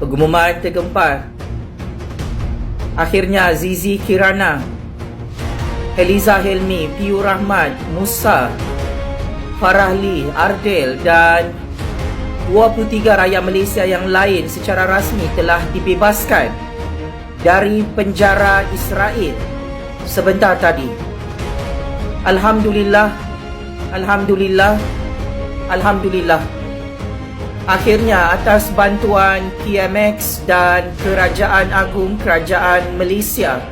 Pengumuman tergempar. Akhirnya Zizi Kirana, Heliza Helmi, Piu Rahmat, Musa, Farahli, Ardel dan 23 rakyat Malaysia yang lain secara rasmi telah dibebaskan dari penjara Israel sebentar tadi. Alhamdulillah, Alhamdulillah, Alhamdulillah. Akhirnya atas bantuan PMX dan Kerajaan Agung Kerajaan Malaysia,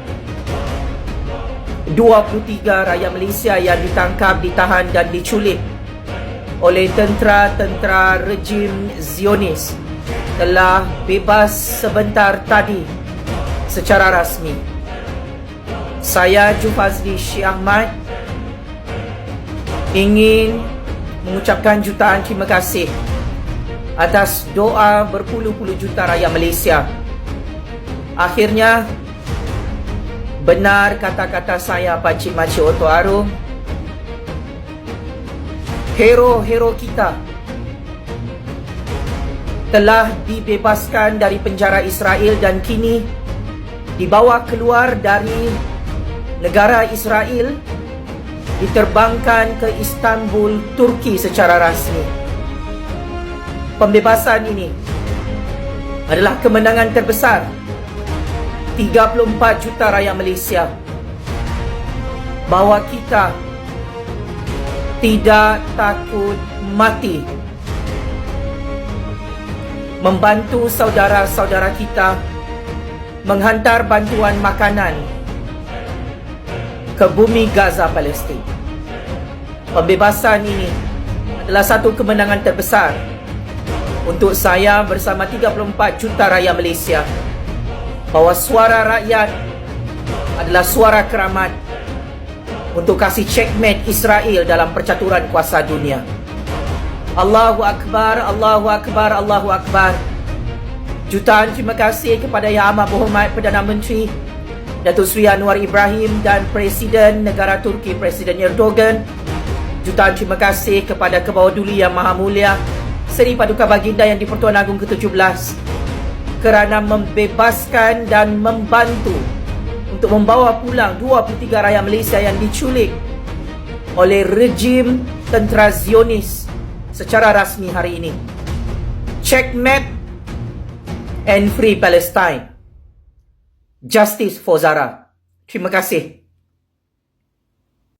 23 rakyat Malaysia yang ditangkap, ditahan dan diculik oleh tentera-tentera rejim Zionis telah bebas sebentar tadi secara rasmi. Saya Jufazli Syekh Ahmad ingin mengucapkan jutaan terima kasih atas doa berpuluh-puluh juta rakyat Malaysia. Akhirnya benar kata-kata saya Pakcik Makcik Oto Arum. Hero-hero kita telah dibebaskan dari penjara Israel dan kini dibawa keluar dari negara Israel, diterbangkan ke Istanbul, Turki secara rasmi. Pembebasan ini adalah kemenangan terbesar 34 juta rakyat Malaysia bahawa kita tidak takut mati membantu saudara-saudara kita menghantar bantuan makanan ke bumi Gaza, Palestin. Pembebasan ini adalah satu kemenangan terbesar untuk saya bersama 34 juta rakyat Malaysia, bahawa suara rakyat adalah suara keramat untuk kasih checkmate Israel dalam percaturan kuasa dunia. Allahu Akbar, Allahu Akbar, Allahu Akbar. Jutaan terima kasih kepada Yang Amat Berhormat Perdana Menteri Datuk Seri Anwar Ibrahim dan Presiden Negara Turki Presiden Erdogan. Jutaan terima kasih kepada Kebawah-Duli Yang Maha Mulia Seri Paduka Baginda Yang di-Pertuan Agong ke-17 kerana membebaskan dan membantu untuk membawa pulang 23 rakyat Malaysia yang diculik oleh rejim tentera Zionis secara rasmi hari ini. Checkmate and free Palestine. Justice for Zara. Terima kasih.